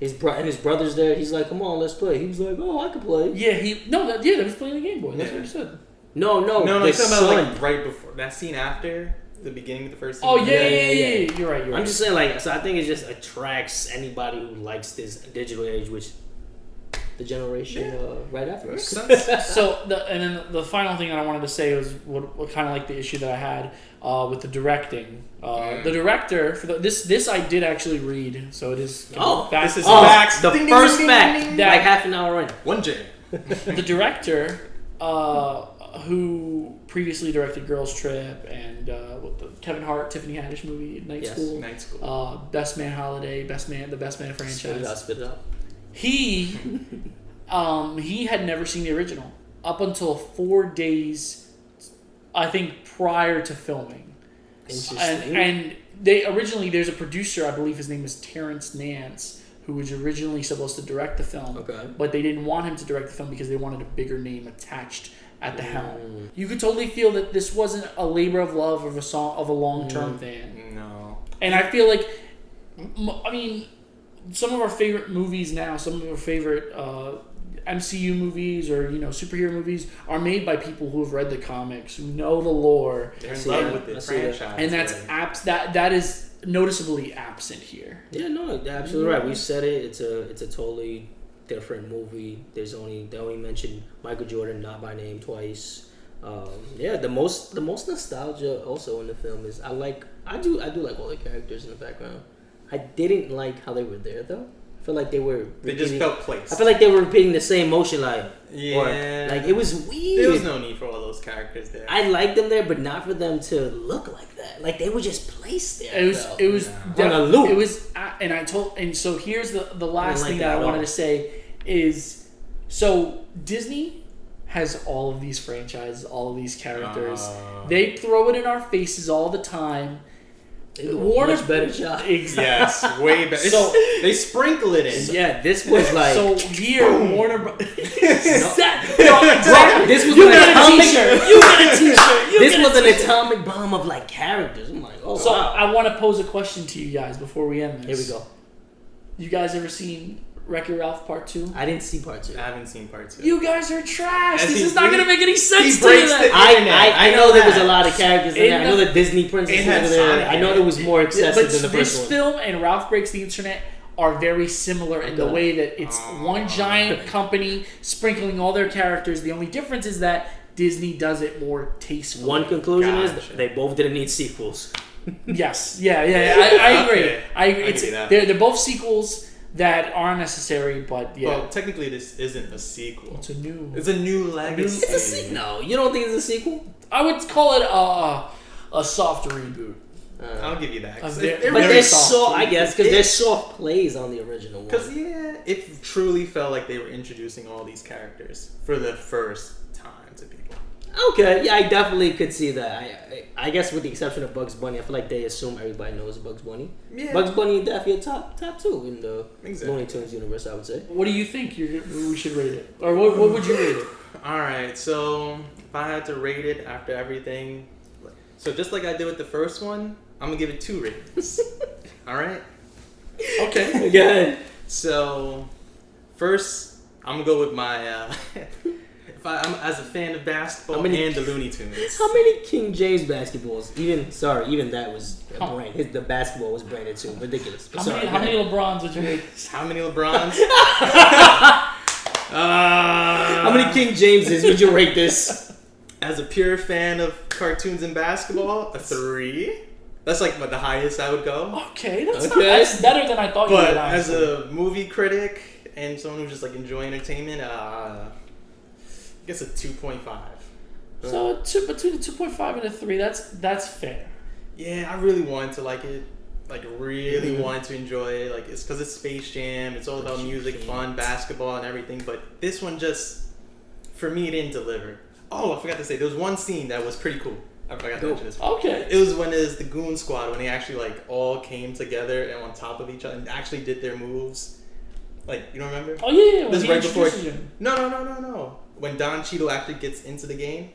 his brother's there. He's like, "Come on, let's play." He was like, "Oh, I can play." Yeah, they was playing the Game Boy. That's what he said. No. He's talking about like right before that scene after. The beginning of the first scene. Oh yeah. You're right. I'm just saying, like, so I think it just attracts anybody who likes this digital age, which the generation right after us. So then the final thing that I wanted to say was what kind of like the issue that I had with the directing. The director for this I did actually read, so it is. This is facts. The first fact, like half an hour in. 1J. The director, who previously directed Girls Trip and the Kevin Hart, Tiffany Haddish movie Night School, Best Man Holiday, the Best Man franchise. Spit it out. He had never seen the original up until 4 days, I think, prior to filming. Interesting. And they originally, there's a producer, I believe his name is Terrence Nance, who was originally supposed to direct the film. Okay. But they didn't want him to direct the film because they wanted a bigger name attached at the helm. You could totally feel that this wasn't a labor of love of a long-term thing. No. And I feel like, I mean, some of our favorite movies now, some of our favorite MCU movies or superhero movies are made by people who have read the comics, who know the lore. They're in love with the franchise. And that's that is noticeably absent here. Yeah, no, you're absolutely right. We said it. It's a totally different movie. They only mentioned Michael Jordan not by name twice. The most nostalgia also in the film is I do like all the characters in the background. I didn't like how they were there though. I feel like they just felt placed. I feel like they were repeating the same motion like it was weird. There was no need for all those characters there. I liked them there, but not for them to look like that. Like they were just placed there. It was on a loop. It was, and so here's the last thing that I wanted to say is, so Disney has all of these franchises, all of these characters. They throw it in our faces all the time. Warner better job. Exactly. Yes, way better. So they sprinkle it in. Yeah, this was like so here Warner. This was You an got a atomic. t-shirt. You got a t-shirt. This was an atomic bomb of like characters. I'm like, oh. So wow. I want to pose a question to you guys before we end this. Here we go. You guys ever seen Wreck-It Ralph Part 2? I didn't see Part 2. I haven't seen Part 2. You guys are trash. As This he- is not going to make any sense to breaks you. the- I know there was a lot of characters in there. I know the- the Disney princesses had were there. Sonic I know in there was more excessive than the this first one. film and Ralph Breaks the Internet are very similar in the way that it's one giant company sprinkling all their characters. The only difference is that Disney does it more tastefully. One conclusion is Gotcha. they both didn't need sequels. Yes. Yeah. I agree. Okay. I agree. I can see that. They're both sequels that are necessary, but yeah. Well, technically, this isn't a sequel. It's a new legacy. It's a sequel. No, you don't think it's a sequel? I would call it a soft reboot. I'll give you that. But But very they're soft. soft, I guess, because they're soft plays on the original one. Because it truly felt like they were introducing all these characters for the first time to people. Okay, yeah, I definitely could see that. I guess with the exception of Bugs Bunny, I feel like they assume everybody knows Bugs Bunny. Yeah. Bugs Bunny and Daffy are top two in the Exactly. Looney Tunes universe, I would say. What do you think we should rate it? Or what would you rate it? Alright, so if I had to rate it after everything, so just like I did with the first one, I'm going to give it 2 ratings. Alright? Okay. Go ahead. So, first, I'm going to go with my... I'm as a fan of basketball and the Looney Tunes. How many King James basketballs? Even that was a brand. The basketball was branded too. Ridiculous. But How many LeBrons would you rate? How many LeBrons? How many King Jameses would you rate this? As a pure fan of cartoons and basketball, a 3. That's like the highest I would go. Okay, that's better than I thought you would. But as a movie critic and someone who's just like enjoy entertainment, I guess a 2.5. So between a 2.5 and a 3, that's fair. Yeah, I really wanted to like it. Like really wanted to enjoy it. Like it's because it's Space Jam. It's all about music, fun, basketball, and everything. But this one just, for me, didn't deliver. Oh, I forgot to say there was one scene that was pretty cool. I forgot to mention this. Okay. It was when the Goon Squad, when they actually like all came together and on top of each other and actually did their moves. Like, you don't remember? Oh yeah. This is right before. Him. No. When Don Cheadle actually gets into the game,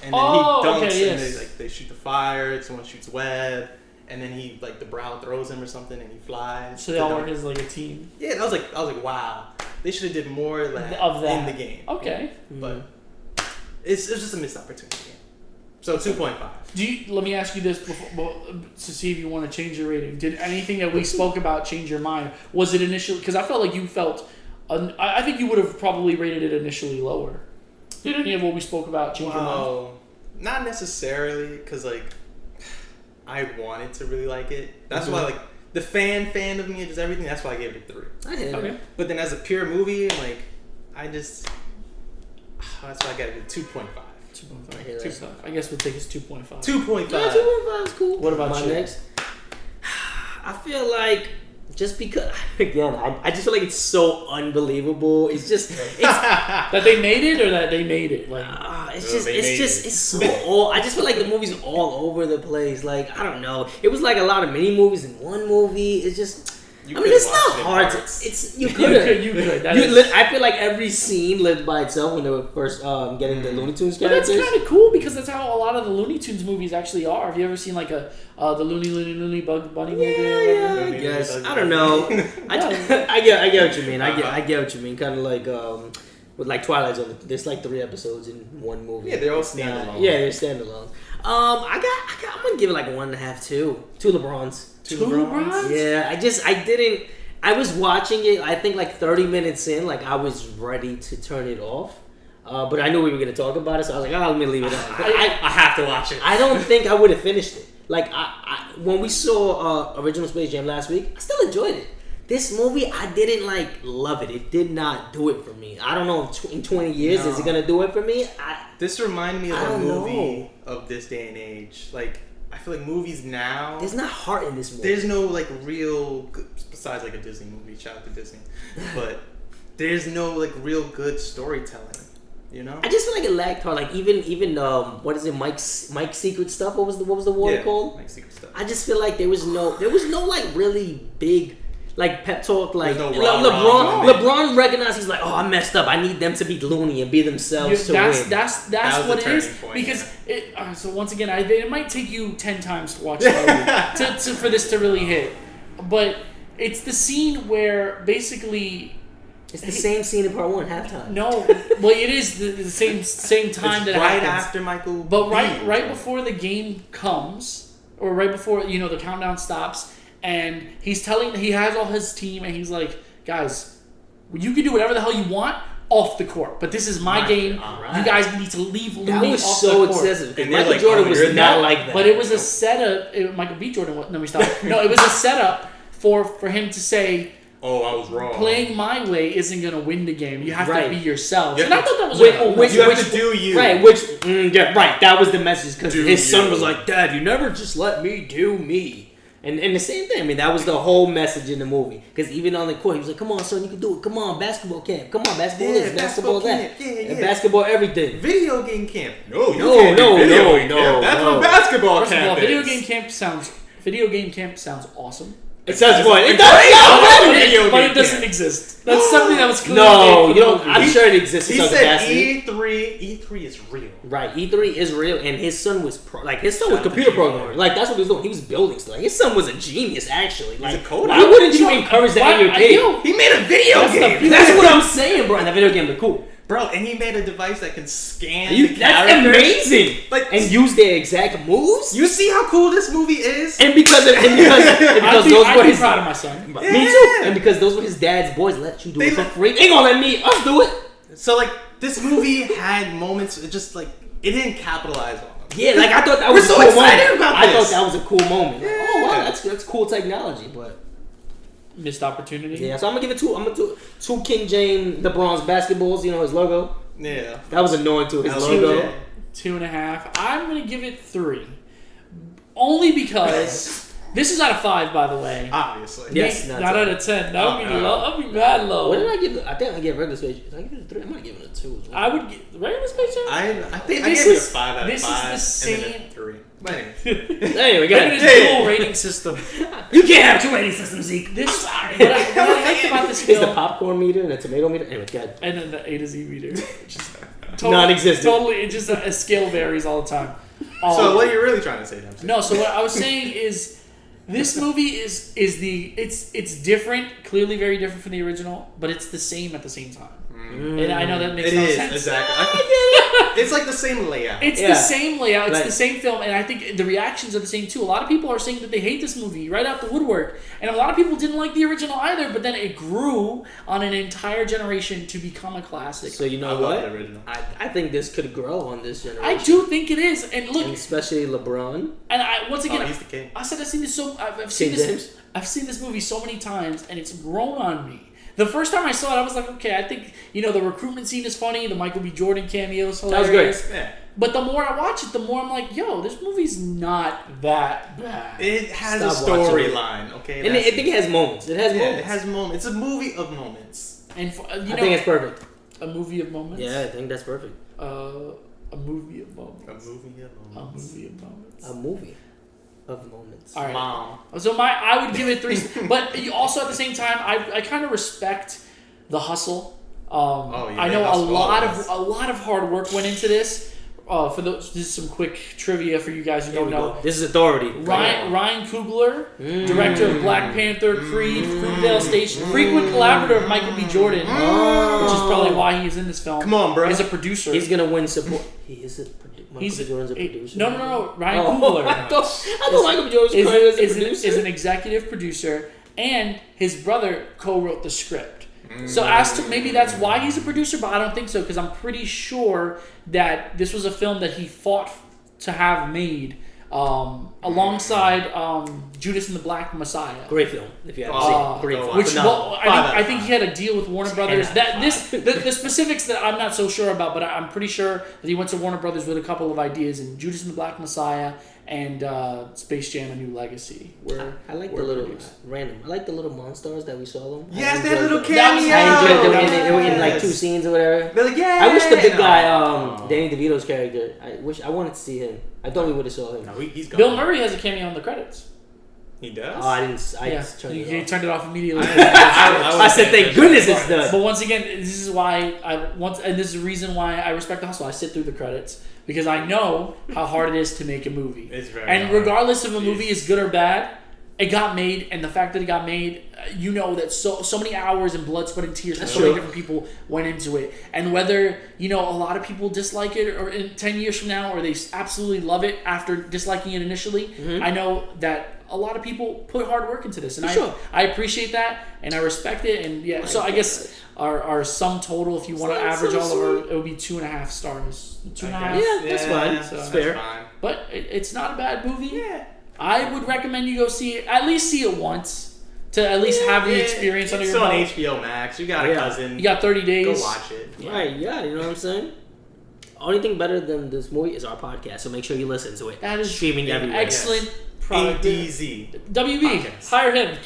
and then he dunks, and they shoot the fire. Someone shoots web, and then he like the brow throws him or something, and he flies. So they all work as like a team. Yeah, I was like, wow, they should have did more of that in the game. Okay, but it's just a missed opportunity. So 2.5. Let me ask you this before, to see if you want to change your rating. Did anything that we spoke about change your mind? Was it initially, because I felt like you felt I think you would have probably rated it initially lower. Did any of what we spoke about change your mind? Well, not necessarily, because like I wanted to really like it. That's why like the fan of me and just everything. That's why I gave it a 3. I hit Okay. it. But then as a pure movie, like that's why I got it a 2.5. 2.5. I hear that. I guess we'll take his 2.5. 2.5. Yeah, 2.5 is cool. What about my you? next? I feel like just because again, I just feel like it's so unbelievable. It's just That they made it or that they made it? Like, it's so all. I just feel like the movie's all over the place. Like I don't know. It was like a lot of mini movies in one movie. It's just. It's not hard. You could. You could. I feel like every scene lived by itself when they were first getting the Looney Tunes But characters. that's kind of cool because that's how a lot of the Looney Tunes movies actually are. Have you ever seen like the Looney Bugs Bunny movie? Yeah, I guess. I don't know. I get what you mean. I get what you mean. Kind of like with like Twilight Zone. There's like 3 episodes in one movie. Yeah, they're all standalone. Yeah, they're standalone. I'm gonna give it like 1.5, 2 LeBrons. 2 LeBrons? Yeah, I was watching it, I think like 30 minutes in, like I was ready to turn it off. But I knew we were going to talk about it, so I was like, let me leave it on. I have to watch it. I don't think I would have finished it. Like, when we saw original Space Jam last week, I still enjoyed it. This movie, I didn't like love it. It did not do it for me. I don't know if in 20 years is it going to do it for me. This reminded me of a movie of this day and age. Like, I feel like movies now. There's not heart in this movie. There's no like real, besides like a Disney movie. Shout out to Disney, but there's no like real good storytelling. You know. I just feel like it lacked heart. Like even what is it, Mike's Secret Stuff? What was the word called? Mike's Secret Stuff. I just feel like there was no like really big. Like pep talk, like no LeBron recognized he's like, oh, I messed up. I need them to be Looney and be themselves to win. That's that what it is. point, because so once again, it might take you 10 times to watch the movie for this to really hit. But it's the scene where basically it's the same scene in part 1, halftime. No, well, it is the same time that right happens. after Michael. But right before the game comes, or right before the countdown stops. And he has all his team, and he's like, guys, you can do whatever the hell you want off the court, but this is my game. Right. You guys need to leave Looney off the court. That was so excessive. And Michael Jordan was not like that. But it was a setup. Michael B. Jordan was. No, we stopped. No, it was a setup for him to say, oh, I was wrong. Playing my way isn't going to win the game. You have to be yourself. And I thought that was you have to do you. Right, right. That was the message, because his son was like, Dad, you never just let me do me. And the same thing. I mean, that was the whole message in the movie. Because even on the court, he was like, "Come on, son, you can do it. Come on, basketball camp. Come on, basketball this, basketball that, and basketball everything. Video game camp. No. That's what basketball First camp of all, is. Video game camp sounds awesome. It sounds what? It does. But it doesn't exist. That's something that was clearly I'm sure it exists. He said E3 is real. Right, E3 is real, and his son was computer programmer. Like, that's what he was doing. He was building stuff. His son was a genius, actually. Like, he's a coder. Why wouldn't you encourage that in your kid? He made a video game. That's what I'm saying, bro. And that video game looked cool. Bro, and he made a device that can scan That's amazing. Like, and use their exact moves. You see how cool this movie is? And because those were his, proud of my son. Me too. And because those were his dad's boys, let you do it for free. Ain't gonna let us do it. So like, this movie had moments. It just like it didn't capitalize on them. Yeah, like I thought that was a cool moment. I thought that was a cool moment. Like, oh wow, that's cool technology, but. Missed opportunity. Yeah, so I'm gonna give it 2. I'm gonna do 2 King James LeBron's basketballs. You know his logo. Yeah, that was annoying too. His logo. 2.5. I'm gonna give it 3, only because this is out of 5, by the way. Obviously, yes, not out of 10. That would be low. I'll be mad low. What did I give it? I think I gave regular Space Jam. Did I give it a 3? I might give it a 2 as well. I would give regular Space Jam. I think I gave it a 5 out of 5. This is the same. And then a 3. Anyway, go ahead. Dual rating system. You can't have 2 rating systems, Zeke. This. What I liked about this film is the popcorn meter and the tomato meter. Anyway, go ahead. And then the A to Z meter. Non-existent. Totally, it just a scale varies all the time. So what are you really trying to say? No, so what I was saying is, this movie it's different, clearly very different from the original, but it's the same at the same time. And I know that makes no sense. Exactly. It's like the same layout. It's the same layout. It's Like- the same film, and I think the reactions are the same too. A lot of people are saying that they hate this movie right out the woodwork, and a lot of people didn't like the original either. But then it grew on an entire generation to become a classic. So you know I love what? the original. I think this could grow on this generation. I do think it is, and look, And especially LeBron. and I once again, he's the king. I said I've seen this I've seen King this. James? I've seen this movie so many times, and it's grown on me. The first time I saw it, I was like, okay, I think the recruitment scene is funny. The Michael B. Jordan cameo is hilarious. That was great. Yeah. But the more I watch it, the more I'm like, yo, this movie's not that bad. It has Stop a watching it. storyline, okay? And I think it has moments. It has moments. It has moments. It's a movie of moments. And I think it's perfect. a movie of moments. Yeah, I think that's perfect. A movie of moments. A movie of A moments. movie of moments. A movie of moments. All right. Mom. So I would give it 3. But you also at the same time, I kind of respect the hustle. I know a lot of hard work went into this. For those, this is some quick trivia for you guys who don't know. This is authority. Ryan Coogler, director of Black Panther, Creed, Fruitvale Station, frequent collaborator of Michael B. Jordan, which is probably why he is in this film. Come on, bro. As a producer. He's gonna win support. He is a Michael B. Jordan's a producer. No. Ryan Coogler I thought Michael B. Jordan was credited as a producer. is an executive producer, and his brother co-wrote the script. So as to maybe that's why he's a producer, but I don't think so because I'm pretty sure that this was a film that he fought to have made alongside Judas and the Black Messiah. Great film, if you haven't seen it. Great film. Which Phenomenal. I think he had a deal with Warner Brothers. The specifics that I'm not so sure about, but I'm pretty sure that he went to Warner Brothers with a couple of ideas, and Judas and the Black Messiah and Space Jam: A New Legacy. I like the little random. I like the little monsters that we saw them. Yes, that little that. cameo. I enjoyed them. They were in like 2 scenes or whatever. They're like, yeah. I wish the big guy, Danny DeVito's character. I wanted to see him. I thought we would have saw him. No, he's gone. Bill Murray has a cameo in the credits. He does. Oh, I didn't. I Yeah, just turned he it off. turned it off immediately. I said, thank goodness it's done. But once again, this is why and this is the reason why I respect the hustle. I sit through the credits because I know how hard it is to make a movie. It's very and hard. regardless if a movie is good or bad, it got made, and the fact that it got made, that so many hours and blood, sweat, and tears from so many different people went into it. And whether a lot of people dislike it, or in 10 years from now, or they absolutely love it after disliking it initially, I know that a lot of people put hard work into this, and I appreciate that, and I respect it, and so I guess our sum total, if you want to average all of our, it would be 2.5 stars. 2.5. Yeah, that's fine. So, That's fair. Fine. But it's not a bad movie. Yeah. I would recommend you go see it. At least see it once to at least have the experience under your belt. It's on HBO Max. You got a cousin. You got 30 days. Go watch it. Right, yeah, you know what I'm saying? Only thing better than this movie is our podcast, so make sure you listen to it. That is streaming everywhere. excellent product. ADZ. WB, Podcast. hire him.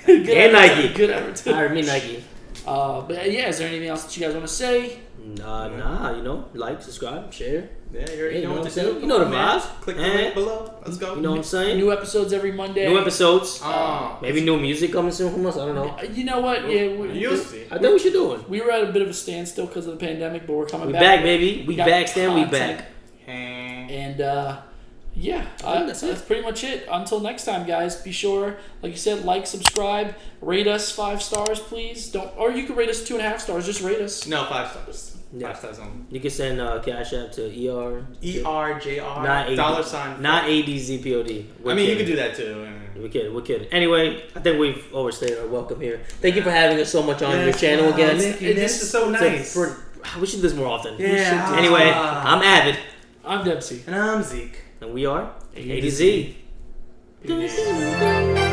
Good And Nike. Good advertising. Hire me, Nike. But yeah, is there anything else that you guys want to say? Nah, like, subscribe, share. Yeah, you already Hey, know what I'm to saying? do. You know the Man, vibes. Click the link below. Let's go. You know what I'm saying? New episodes every Monday. New episodes. Oh. Maybe new music coming soon from us. I don't know. You know what? Yeah, You'll see. I think we should do it. we were at a bit of a standstill because of the pandemic, but we're coming We back. back, baby. We got back, Stan. We content. back. And yeah, that's that's it. pretty much it. Until next time, guys. Be sure, like you said, like, subscribe, rate us 5 stars, please. Or you can rate us 2.5 stars. Just rate us. No, 5 stars. Yeah. 5 stars only. You can send Cash App to ERJR. Not $. Not ADZPOD. I mean, you could do that too. We're kidding. Anyway, I think we've overstayed our welcome here. Thank you for having us so much on your channel again. This is so nice. We should do this more often. Yeah. Anyway, I'm Avid. I'm Dempsey. And I'm Zeke. And we are A to Z. A to Z.